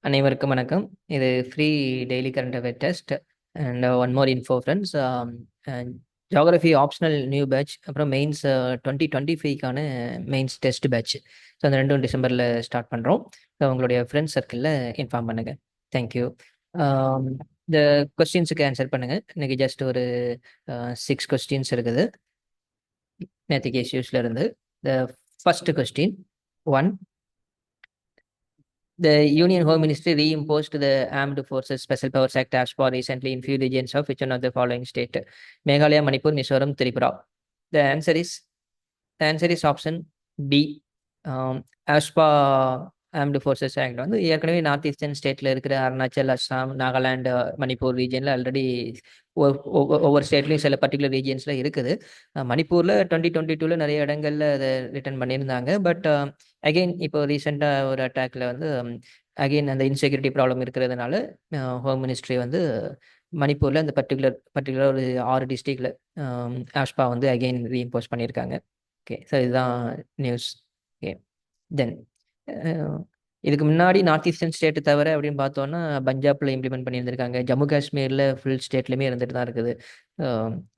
அனைவருக்கும் வணக்கம். இது free daily current affair test and one more info friends. Geography optional new batch, அப்புறம் mains 2025க்கான மெயின்ஸ் டெஸ்ட் பேட்ச். ஸோ அந்த ரெண்டும் டிசம்பரில் ஸ்டார்ட் பண்ணுறோம். ஸோ உங்களுடைய ஃப்ரெண்ட்ஸ் சர்க்கிளில் இன்ஃபார்ம் பண்ணுங்கள். தேங்க்யூ. இந்த கொஸ்டின்ஸுக்கு ஆன்சர் பண்ணுங்கள். இன்னைக்கு ஜஸ்ட் ஒரு 6 கொஸ்டின்ஸ் இருக்குது நேற்றுக்கு இஷ்யூஸில் இருந்து. The first question 1. The Union Home Ministry reimposed the Armed Forces Special Powers Act ASPA recently in few regions of which one of the following state? Meghalaya, Manipur, Mizoram, Tripura. The answer is option B. ASPA Armed Forces Act வந்து ஏற்கனவே north eastern ஸ்டேட்டில் இருக்கிற அருணாச்சல், அஸ்ஸாம், நாகாலாந்து, மணிப்பூர் ரீஜனில் already ஒவ்வொரு ஸ்டேட்லையும் சில particular ரீஜன்ஸில் இருக்குது. மணிப்பூரில் 2022 நிறைய இடங்களில் அதை ரிட்டர்ன் பண்ணியிருந்தாங்க. பட் அகெயின் இப்போ ரீசெண்டாக ஒரு அட்டாக்ல வந்து அகெயின் அந்த இன்செக்யூரிட்டி ப்ராப்ளம் இருக்கிறதுனால ஹோம் மினிஸ்ட்ரி வந்து மணிப்பூரில் அந்த பர்டிகுலர் ஒரு 6 டிஸ்ட்ரிக்டில் ஆஸ்பா வந்து அகெயின் ரீஇம்போஸ் பண்ணியிருக்காங்க. ஓகே, ஸோ இதுதான் நியூஸ். ஓகே, தென் இதுக்கு முன்னாடி நார்த் ஈஸ்டர்ன் ஸ்டேட்டு தவிர அப்படின்னு பார்த்தோன்னா பஞ்சாப்ல இம்ப்ளிமெண்ட் பண்ணியிருந்திருக்காங்க. ஜம்மு காஷ்மீரில் ஃபுல் ஸ்டேட்லையுமே இருந்துட்டு தான் இருக்குது.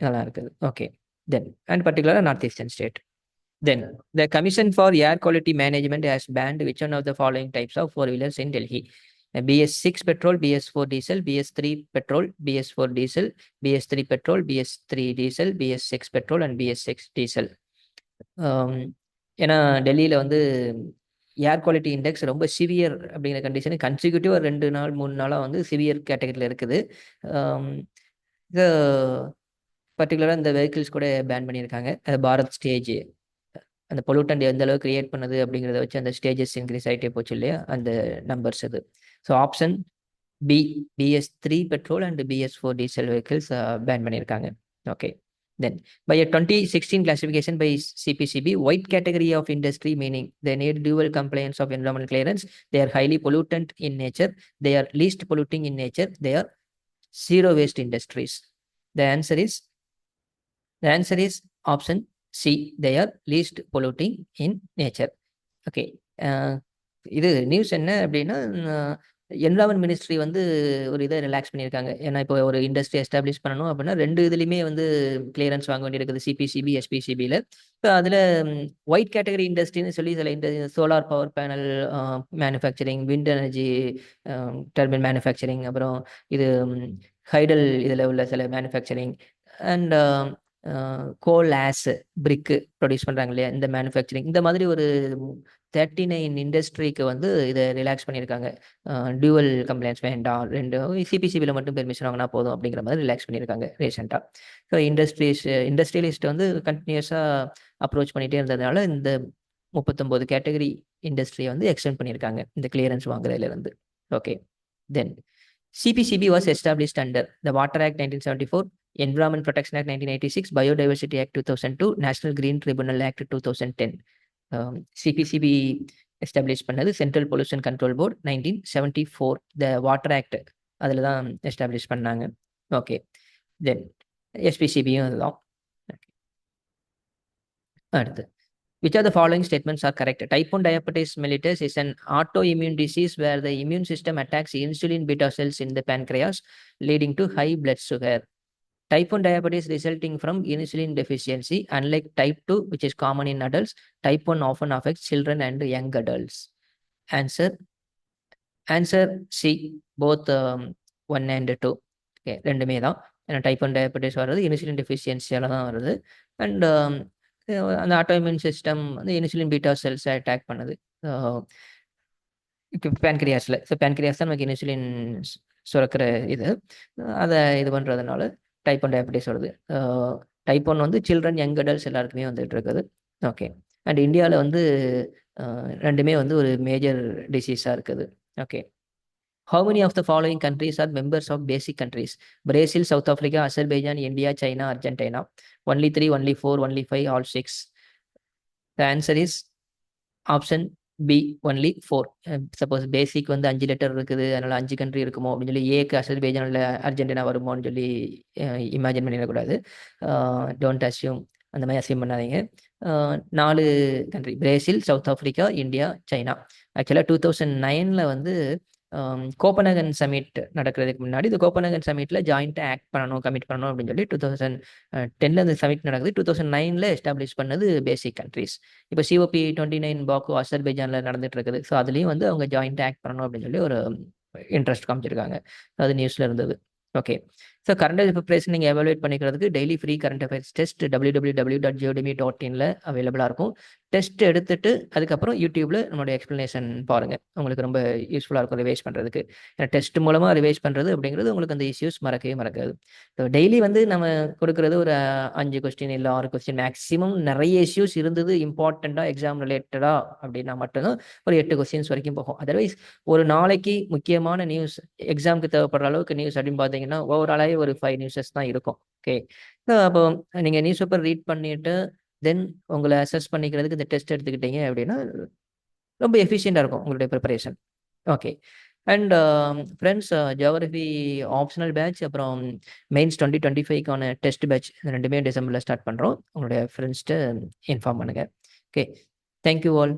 நல்லா இருக்குது. ஓகே, தென் அண்ட் பர்டிகுலராக north eastern state. Then, the Commission for Air Quality Management has banned which one of the following types of four-wheelers in Delhi? BS6 petrol, BS4 diesel, BS3 petrol, BS4 diesel, BS3 petrol, BS3 diesel, BS6 petrol and BS6 diesel. ஏன்னா டெல்லியில் வந்து ஏர் quality index ரொம்ப severe அப்படிங்கிற condition கன்சிக்யூட்டிவாக 2 நாள் 3 நாளாக வந்து severe கேட்டகரியில் இருக்குது. இது பர்டிகுலராக இந்த வெஹிக்கிள்ஸ் கூட பேன் பண்ணியிருக்காங்க. பாரத் ஸ்டேஜ் அந்த பொல்யூட்டன் எந்த அளவுக்கு கிரியேட் பண்ணுது அப்படிங்கிறத வச்சு அந்த ஸ்டேஜஸ் இன்க்ரீஸ் ஆகிட்டே போச்சு இல்லையா, அந்த நம்பர்ஸ் அது. So option B, BS3 petrol and BS4 diesel vehicles ban பண்ணியிருக்காங்க. Okay, then by a 2016 classification by CPCB, white category of industry meaning they need dual compliance of environmental clearance, they are highly pollutant in nature, they are least polluting in nature, they are zero waste industries. The answer is option C, they are least polluting in nature. Okay, இது news என்ன அப்படின்னா environment ministry வந்து ஒரு இதை relax பண்ணியிருக்காங்க. ஏன்னா இப்போ ஒரு இண்டஸ்ட்ரி எஸ்டாப்ளிஷ் பண்ணணும் அப்படின்னா 2 இதுலையுமே வந்து கிளியரன்ஸ் வாங்க வேண்டியிருக்குது, சிபிசிபி, எஸ்பிசிபியில். இப்போ அதில் ஒயிட் கேட்டகரி இண்டஸ்ட்ரின்னு சொல்லி சில solar power panel manufacturing, wind energy turbine manufacturing, அப்புறம் இது ஹைடல் இதில் உள்ள சில மேனுஃபேக்சரிங் அண்ட் கோல் ஆஸ் பிரிக்கு ப்ரொடியூஸ் பண்ணுறாங்க இல்லையா, இந்த மேனுஃபேக்சரிங், இந்த மாதிரி ஒரு 39 இண்டஸ்ட்ரிக்கு வந்து இதை ரிலாக்ஸ் பண்ணியிருக்காங்க. டியூவல் கம்ப்ளைண்ட்ஸ் வேண்டாம், 2 சிபிசிபியில் மட்டும் பெர்மிஷன் வாங்கினா போதும் அப்படிங்கிற மாதிரி ரிலாக்ஸ் பண்ணியிருக்காங்க ரீசெண்டாக. ஸோ இண்டஸ்ட்ரியலிஸ்ட் வந்து கண்டினியூஸாக அப்ரோச் பண்ணிகிட்டே இருந்ததுனால இந்த 39 கேட்டகரி இண்டஸ்ட்ரியை வந்து எக்ஸ்டெண்ட் பண்ணியிருக்காங்க இந்த கிளியரன்ஸ் வாங்குறதுலேருந்து. Okay, then CPCB was established under the Water Act 1974, Environment Protection Act 1986, Biodiversity Act 2002, National Green Tribunal Act 2010. CPCB establish பண்ணது central pollution control board 1974. The water act அதில் தான் எஸ்டாப்ளிஷ் பண்ணாங்க. Okay, தென் எஸ்பிசிபியும் அதுதான். அடுத்து, which of the following statements are correct? Type 1 diabetes mellitus is an autoimmune disease where the immune system attacks insulin beta cells in the pancreas, leading to high blood sugar. Type 1 diabetes resulting from insulin deficiency, unlike type 2, which is common in adults. Type 1 often affects children and young adults. Answer C, both 1 and 2. Okay, ரெண்டுமே தான். ஏன்னா type 1 diabetes வர்றது insulin டெஃபிஷியன்சியால் தான் வருது. And அந்த autoimmune system வந்து insulin beta செல்ஸை attack பண்ணுது பேன்கிரியாஸில். So pancreas தான் நமக்கு இன்சுலின் சுரக்கிற அதை இது பண்ணுறதுனால டைப் 1 டயபெட்டிஸ் வருது. டைப் 1 வந்து சில்ட்ரன், யங் அடல்ட்ஸ் எல்லாருக்குமே வந்துட்டு இருக்குது. ஓகே, அண்ட் இந்தியாவில் வந்து ரெண்டுமே வந்து ஒரு மேஜர் டிசீஸாக இருக்குது. Okay, how many of the following countries are members of basic countries? Brazil, South Africa, Azerbaijan, India, China, Argentina. Only 3, only 4, only 5, all 6. The answer is option B, only 4. Suppose பேசிக் வந்து 5 letter இருக்குது, அதனால் 5 country இருக்குமோ அப்படின்னு சொல்லி ஏக்கு அசர்பைஜானில் Argentina வருமோன்னு சொல்லி imagine பண்ணிடக்கூடாது. Don't assume, அந்த மாதிரி அஸ்யூம் பண்ணாதீங்க. 4 country, Brazil, south Africa, India, China. ஆக்சுவலாக 2009 வந்து கோப்பனகன் சமிட் நடக்கிறதுக்கு முன்னாடி இந்த கோப்பனகன் சமிட்டில் ஜாயிண்ட்டாக ஆக்ட் பண்ணணும் கமிட் பண்ணணும் அப்படின்னு சொல்லி 2010 அந்த சமிட் நடக்குது. 2009 எஸ்டாப்ளிஷ் பண்ணது பேசிக் கண்ட்ரீஸ். இப்போ COP29 பாக்கு அசர்பைஜானில் நடந்துட்டு இருக்குது. ஸோ அதுலேயும் வந்து அவங்க ஜாயிண்ட்டாக ஆக்ட் பண்ணணும் அப்படின்னு சொல்லி ஒரு இன்ட்ரெஸ்ட் காமிச்சிருக்காங்க. அது நியூஸில் இருந்தது. Okay. So current affairs preparation நீங்கள் எவாலுவேட் பண்ணிக்கிறதுக்கு daily free current affairs test www.geodemy.in அவைலபிளாக இருக்கும். டெஸ்ட் எடுத்துட்டு அதுக்கப்புறம் யூடியூப்ல நம்மளுடைய எக்ஸ்ப்ளனேஷன் பாருங்கள். உங்களுக்கு ரொம்ப யூஸ்ஃபுல்லாக இருக்கும் ரிவைஸ் பண்ணுறதுக்கு. ஏன்னா டெஸ்ட் மூலமாக ரிவைஸ் பண்ணுறது அப்படிங்கிறது உங்களுக்கு அந்த இஷ்யூஸ் மறக்கவே மறக்காது. ஸோ டெய்லி வந்து நம்ம கொடுக்குறது ஒரு 5 கொஸ்டின் இல்லை 6 கொஸ்டின் மேக்ஸிமம். நிறைய இஷ்யூஸ் இருந்தது இம்பார்ட்டண்ட்டாக எக்ஸாம் ரிலேட்டடாக அப்படின்னா மட்டும்தான் ஒரு 8 கொஸ்டின்ஸ் வரைக்கும் போகும். அதர்வைஸ் ஒரு நாளைக்கு முக்கியமான நியூஸ் எக்ஸாமுக்கு தேவைப்படுற அளவுக்கு நியூஸ் அப்படின்னு பார்த்தீங்கன்னா ஓவராலாகவே ஒரு 5 நியூஸஸ் தான் இருக்கும். ஓகே. அப்போ நீங்கள் நியூஸ் பேப்பர் ரீட் பண்ணிட்டு தென் உங்களை அசஸ் பண்ணிக்கிறதுக்கு இந்த டெஸ்ட் எடுத்துக்கிட்டீங்க அப்படின்னா ரொம்ப எஃபிஷியண்டாக இருக்கும் உங்களுடைய preparation. Okay. And friends, geography optional batch அப்புறம் மெயின்ஸ் 2025க்கான டெஸ்ட் பேட்ச் ரெண்டுமே டிசம்பரில் ஸ்டார்ட் பண்ணுறோம். உங்களுடைய ஃப்ரெண்ட்ஸ்ட்டு இன்ஃபார்ம் பண்ணுங்கள். ஓகே. Thank you all.